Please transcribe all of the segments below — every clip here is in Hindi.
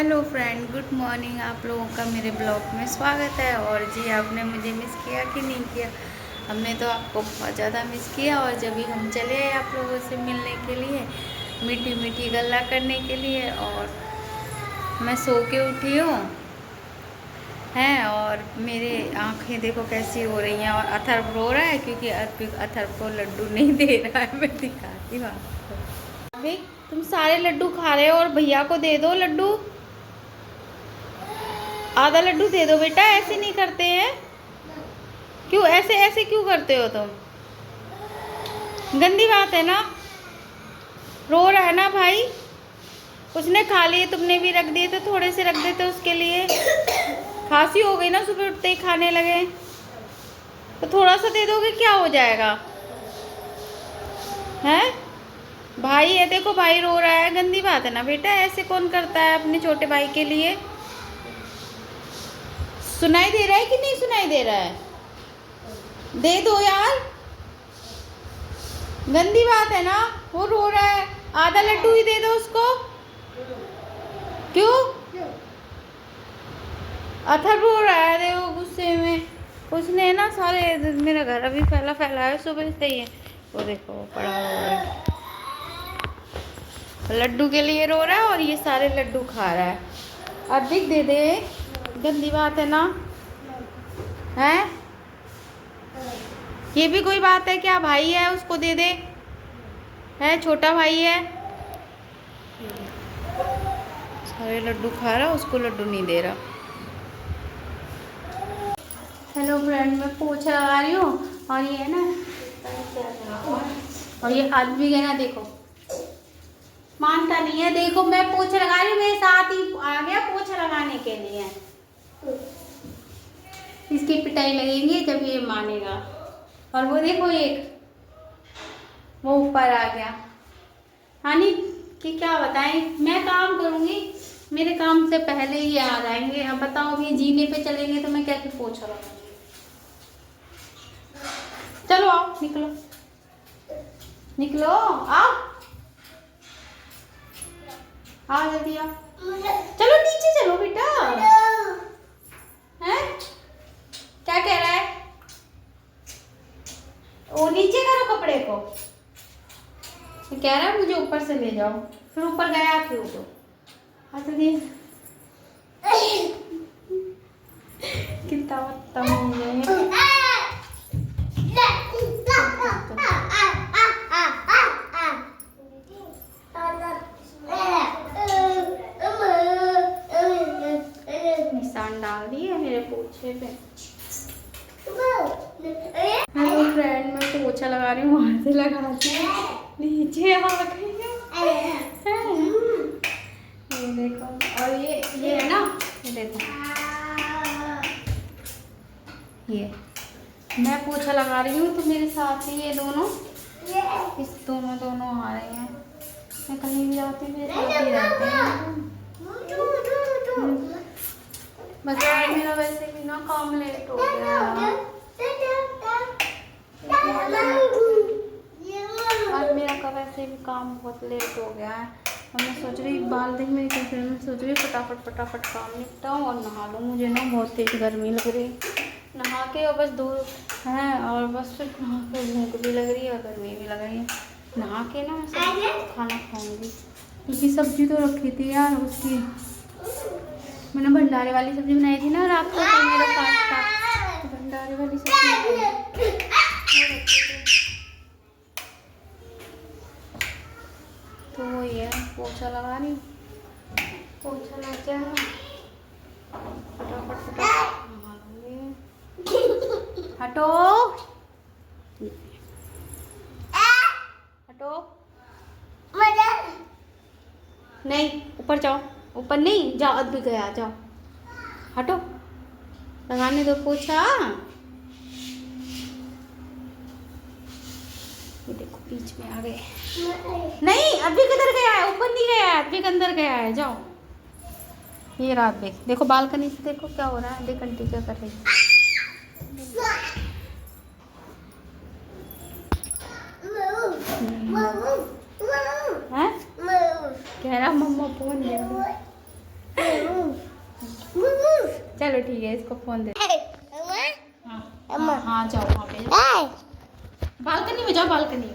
Hello friend, good morning. आप लोगों का मेरे ब्लॉग में स्वागत है। और जी, आपने मुझे मिस किया कि नहीं किया? हमने तो आपको बहुत ज़्यादा मिस किया। और जब भी हम चले आए आप लोगों से मिलने के लिए, मीठी मीठी गल्ला करने के लिए। और मैं सो के उठी हूँ हैं, और मेरे आँखें देखो कैसी हो रही हैं। और अथर्व रो रहा है क्योंकि अथर्व को लड्डू नहीं दे रहा है। मैं दिखाती हूँ आपको। अभी तुम सारे लड्डू खा रहे हो और भैया को दे दो लड्डू। आधा लड्डू दे दो बेटा, ऐसे नहीं करते हैं। क्यों ऐसे ऐसे क्यों करते हो तुम? गंदी बात है ना। रो रहा है ना भाई। उसने खा लिए, तुमने भी रख दिए, तो थोड़े से रख देते उसके लिए। खांसी हो गई ना, सुबह उठते ही खाने लगे, तो थोड़ा सा दे दोगे क्या हो जाएगा? हैं भाई, ये देखो भाई रो रहा है। गंदी बात है ना बेटा, ऐसे कौन करता है अपने छोटे भाई के लिए? सुनाई दे रहा है कि नहीं सुनाई दे रहा है? दे दो यार, गंदी बात है ना। वो रो रहा है, आधा लड्डू ही दे दो उसको। क्यों? अथर्व रो रहा है, देखो गुस्से में। उसने ना सारे मेरा घर अभी फैला फैला है सुबह से ही है। वो देखो वो पड़ा रो रहा है, लड्डू के लिए रो रहा है और ये सारे लड्डू खा रहा है। अधिक दे दे, गंदी बात है ना। हैं, ये भी कोई बात है क्या? भाई है, उसको दे दे। है, छोटा भाई है। सारे लड्डू खा रहा, उसको लड्डू नहीं दे रहा। हेलो फ्रेंड, मैं पोछा लगा रही हूँ और ये है ना, और ये हाथ भी गया, देखो मानता नहीं है। देखो मैं पोछा लगा रही हूँ, मेरे साथ ही आ गया पोछा लगाने के लिए। इसकी पिटाई लगेंगी जब ये मानेगा। और वो देखो एक वो ऊपर आ गया। हानी कि क्या बताएं, मैं काम करूंगी, मेरे काम से पहले ही आ जाएंगे। अब बताओ, ये जीने पे चलेंगे तो मैं कैसे पोछा लगाऊंगी? चलो आओ, निकलो निकलो, आओ आओ जल्दी आओ। चलो नीचे चलो बेटा। हैं, क्या कह रहा है? वो नीचे करो कपड़े को। कह रहा है मुझे ऊपर से ले जाओ, फिर ऊपर गया क्यों? तो कितना बदतमीज है। निशान डाल दिए मेरे पोछे पे। हेलो फ्रेंड, मैं पोछा लगा रही हूँ, वहां से लगाती हूँ, नीचे आ गई है। ये देखो, और ये है ना, ये देखो, ये मैं पोछा लगा रही हूँ तो मेरे साथ ही ये दोनों दोनों आ रहे हैं। मैं कहीं भी जाती हूँ मेरे साथ ही रहते हैं। बस आज मेरा वैसे भी ना काम लेट हो गया। आज मेरा का वैसे भी काम बहुत लेट हो गया है। और मैं सोच रही बाल देख मेरी कैसे, मैं सोच रही फटाफट काम निपटाऊँ और नहा लूँ। मुझे ना बहुत तेज गर्मी लग रही, नहा के और बस दो हैं, और बस फिर नहा के भूख भी लग रही है और गर्मी भी लग रही है। नहा के ना मैं सब खाना खाऊंगी, क्योंकि सब्जी तो रखी थी यार उसकी। मैंने भंडारे वाली सब्जी बनाई थी ना रात को, तो मेरा फास्ट था, तो भंडारे वाली सब्जी तो वही है। पोछा लगा रही, पोछा लग जाएगा, फटाफट नहा लूंगी। हटो हटो, नहीं ऊपर जाओ, ऊपर नहीं जाओ, अब भी गया, जाओ हटो, लगाने दो पोछा। ये देखो बीच में आ गए। नहीं, अभी किधर गया है? ऊपर नहीं गया है, अभी अंदर गया है, जाओ। ये रात देखो बालकनी से देखो क्या हो रहा है। देख आंटी क्या कर रही है। कह रहा मम्मा फोन दे। चलो ठीक है, इसको फोन दे। हाँ जाओ वहाँ पे, बालकनी में जाओ, बालकनी में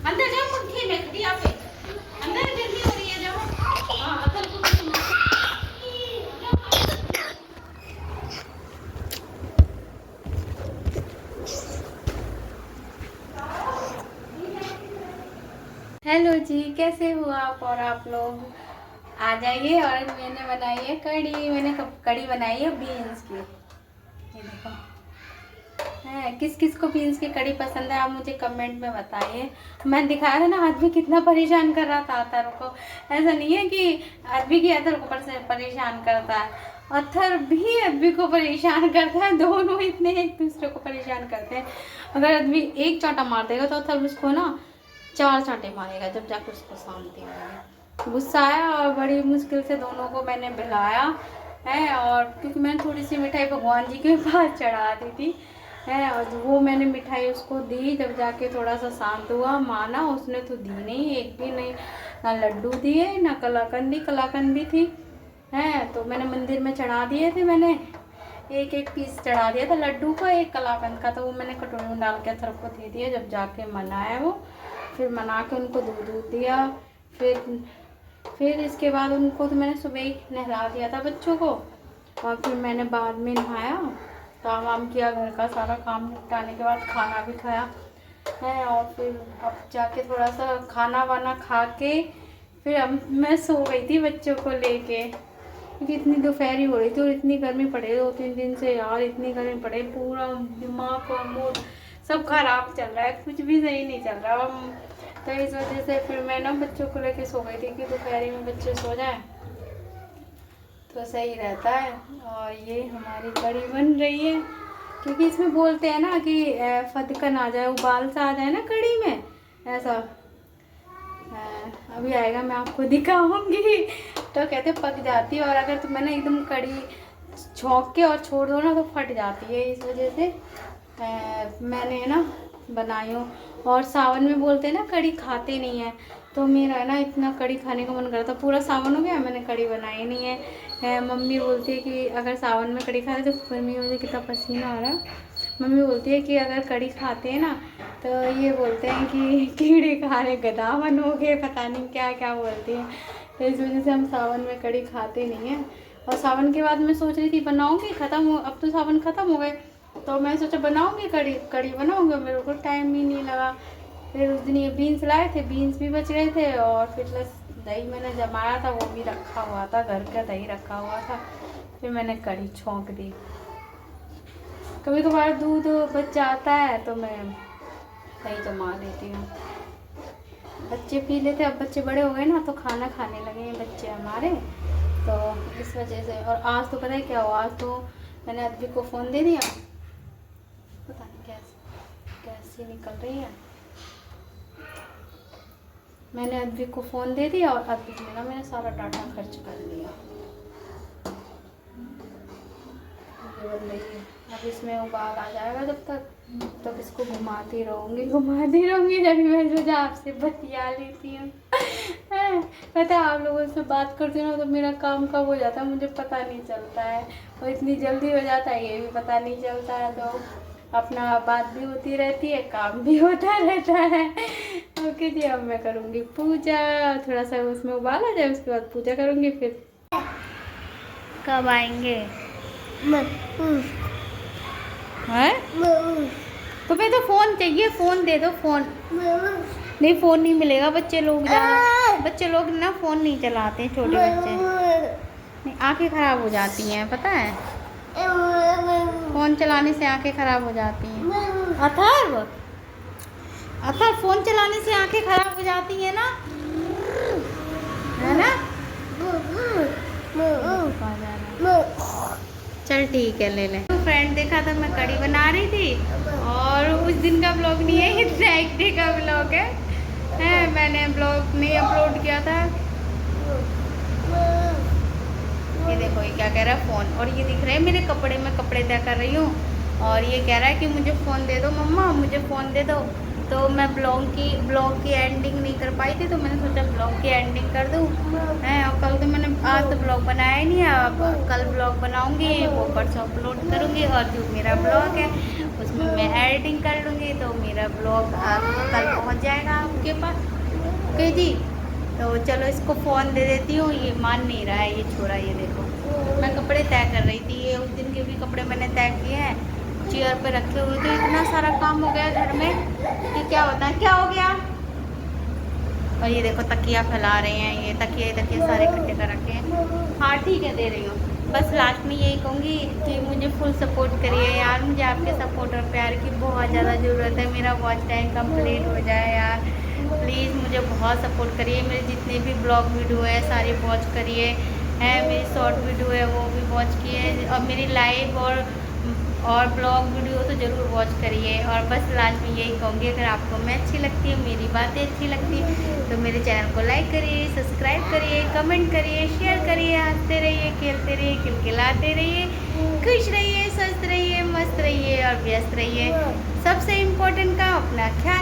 अंदर जाओ, पंखे में खटिया पे अंदर, गर्मी हो रही है, जाओ। हाँ असल को हेलो जी, कैसे हो आप और आप लोग आ जाइए। और मैंने बनाई है कड़ी, मैंने कड़ी बनाई है बीन्स की। ये देखो है, किस किस को बीन्स की कड़ी पसंद है आप मुझे कमेंट में बताइए। मैं दिखाया था ना आदमी कितना परेशान कर रहा था अथर को। ऐसा नहीं है कि आदमी की अथर को परेशान करता है, अथर भी आदमी को परेशान करता है, दोनों इतने एक दूसरे को परेशान करते हैं। अगर आदमी एक चांटा मार देगा तो अथर उसको ना 4 चांटे मारेगा, जब जाकर उसको शांति होगी। गुस्सा आया और बड़ी मुश्किल से दोनों को मैंने बिलाया है, और क्योंकि मैंने थोड़ी सी मिठाई भगवान जी के पास चढ़ा दी थी है, और वो मैंने मिठाई उसको दी, जब जाके थोड़ा सा शांत हुआ, माना। उसने तो दी नहीं, एक भी नहीं, ना लड्डू दिए ना कलाकंद दी, कलाकंद भी थी है तो मैंने मंदिर में चढ़ा दिए थे। मैंने एक एक पीस चढ़ा दिया था लड्डू को, एक कलाकंद का, तो वो मैंने कटोरी में डाल के अथर को दे दिया। जब जाके मनाया वो, फिर मना के उनको दूध दूध दिया। फिर इसके बाद उनको तो मैंने सुबह ही नहला दिया था बच्चों को, और फिर मैंने बाद में नहाया, काम वाम किया, घर का सारा काम निपटाने के बाद खाना भी खाया है, और फिर अब जाके थोड़ा सा खाना वाना खा के फिर अब मैं सो गई थी बच्चों को लेके, क्योंकि इतनी दोपहरी हो रही थी और इतनी गर्मी पड़े 2-3 दिन से यार, इतनी गर्मी पड़े, पूरा दिमाग और मूड सब खराब चल रहा है, कुछ भी सही नहीं चल रहा। तो इस वजह से फिर मैं ना बच्चों को लेके सो गई थी कि दोपहरी में बच्चे सो जाएं तो सही रहता है। और ये हमारी कड़ी बन रही है, क्योंकि इसमें बोलते हैं ना कि फदकन आ जाए, उबाल सा आ जाए ना कड़ी में, ऐसा अभी आएगा, मैं आपको दिखाऊंगी। तो कहते पक जाती है, और अगर तुम मैंने एकदम कड़ी छौंक के और छोड़ दो ना तो फट जाती है। इस वजह से मैंने ना बनाई हूँ। और सावन में बोलते हैं ना कड़ी खाते नहीं है, तो मेरा ना इतना कड़ी खाने का मन करता, पूरा सावन हो गया मैंने कड़ी बनाई नहीं है। मम्मी बोलती है कि अगर सावन में कड़ी खाते तो गर्मी हो जाए, कितना पसीना आ रहा है। मम्मी बोलती है कि अगर कड़ी खाते हैं ना तो ये बोलते हैं कि कीड़े खाने गधा बनोगे, पता नहीं क्या क्या बोलती हैं। तो इस वजह से हम सावन में कड़ी खाते नहीं हैं। और सावन के बाद मैं सोच रही थी बनाऊँगी, अब तो सावन ख़त्म हो गए, तो मैं सोचा बनाऊँगी कड़ी बनाऊँगी, मेरे को टाइम ही नहीं लगा। फिर उस दिन ये बीन्स लाए थे, बीन्स भी बच गए थे, और फिर प्लस दही मैंने जमाया था वो भी रखा हुआ था, घर का दही रखा हुआ था, फिर मैंने कड़ी छौंक दी। कभी कभार दूध बच जाता है तो मैं दही जमा लेती हूँ, बच्चे पी लेते। अब बच्चे बड़े हो गए ना तो खाना खाने लगे हैं बच्चे हमारे, तो इस वजह से। और आज तो पता है क्या हुआ, आज तो मैंने अद्वी को फ़ोन दे दिया, पता नहीं कैसे निकल रही है, मैंने अद्वी को फ़ोन दे दिया और अद्वी ने ना मेरा सारा डाटा खर्च कर लिया। बन रही है, अब इसमें उबाल आ जाएगा, जब तक इसको घुमाती रहूँगी जब मैं सोचा आपसे बतिया लेती हूँ। पता है आप लोगों से बात करती हूँ ना तो मेरा काम कब हो जाता है मुझे पता नहीं चलता है, और इतनी जल्दी हो जाता है ये भी पता नहीं चलता है। तो अपना बात भी होती रहती है, काम भी होता रहता है। ओके जी, अब मैं करूँगी पूजा, थोड़ा सा उसमें उबाल आ जाए उसके बाद पूजा करूँगी। फिर कब आएंगे? है तो फिर तो फ़ोन चाहिए, फ़ोन दे दो। फ़ोन नहीं, फ़ोन नहीं मिलेगा, बच्चे लोग ना फ़ोन नहीं चलाते, छोटे बच्चे नहीं, आंखें ख़राब हो जाती हैं पता है, फ़ोन चलाने से आंखें ख़राब हो जाती हैं। अथर्व फ़ोन चलाने से आंखें ख़राब हो जाती हैं ना, है ना? चल ठीक है, ले ले। तो फ्रेंड देखा था मैं कड़ी बना रही थी, और उस दिन का ब्लॉग नहीं है, ये नेक्स्ट डे का ब्लॉग है। मैंने ब्लॉग नहीं अपलोड किया था। ये देखो ये क्या कह रहा है, फ़ोन, और ये दिख रहे हैं मेरे कपड़े, मैं कपड़े तय कर रही हूँ, और ये कह रहा है कि मुझे फ़ोन दे दो मम्मा, मुझे फ़ोन दे दो। तो मैं ब्लॉग की एंडिंग नहीं कर पाई थी, तो मैंने सोचा ब्लॉग की एंडिंग कर दूँ है। और कल तो मैंने आज तो ब्लॉग बनाया ही नहीं है, अब कल ब्लॉग बनाऊंगी, वो परसों अपलोड करूंगी। और जो मेरा ब्लॉग है उसमें मैं एडिटिंग कर लूँगी, तो मेरा ब्लॉग कल पहुंच जाएगा आपके पास। ओके जी, तो चलो इसको फ़ोन दे देती हूँ। ये मान नहीं रहा है ये छोरा। ये देखो, मैं कपड़े तय कर रही थी, ये उस दिन के भी कपड़े मैंने तय किए हैं, चेयर पे रखे हुए थे। इतना सारा काम हो गया घर में कि क्या होता है, क्या हो गया। और ये देखो तकिया फैला रहे हैं, ये तकिए सारे इकट्ठे कर रखे हैं। हाँ ठीक है, दे रही हूँ। बस लास्ट में यही कहूँगी कि मुझे फुल सपोर्ट करिए यार, मुझे आपके सपोर्ट और प्यार की बहुत ज़्यादा ज़रूरत है। मेरा वॉच टाइम कंप्लीट हो जाए यार, प्लीज़ मुझे बहुत सपोर्ट करिए। मेरे जितने भी ब्लॉग वीडियो है सारी वॉच करिए है, मेरी शॉर्ट वीडियो है वो भी वॉच किए, और मेरी लाइव और ब्लॉग वीडियो तो ज़रूर वॉच करिए। और बस लास्ट में यही कहूँगी, अगर आपको मैं अच्छी लगती है, मेरी बातें अच्छी लगती है, तो मेरे चैनल को लाइक करिए, सब्सक्राइब करिए, कमेंट करिए, शेयर करिए, हंसते रहिए, खेलते रहिए, खिलखिलाते रहिए, खुश रहिए, स्वस्थ रहिए, मस्त रहिए और व्यस्त रहिए। सबसे इम्पोर्टेंट काम, अपना ख्याल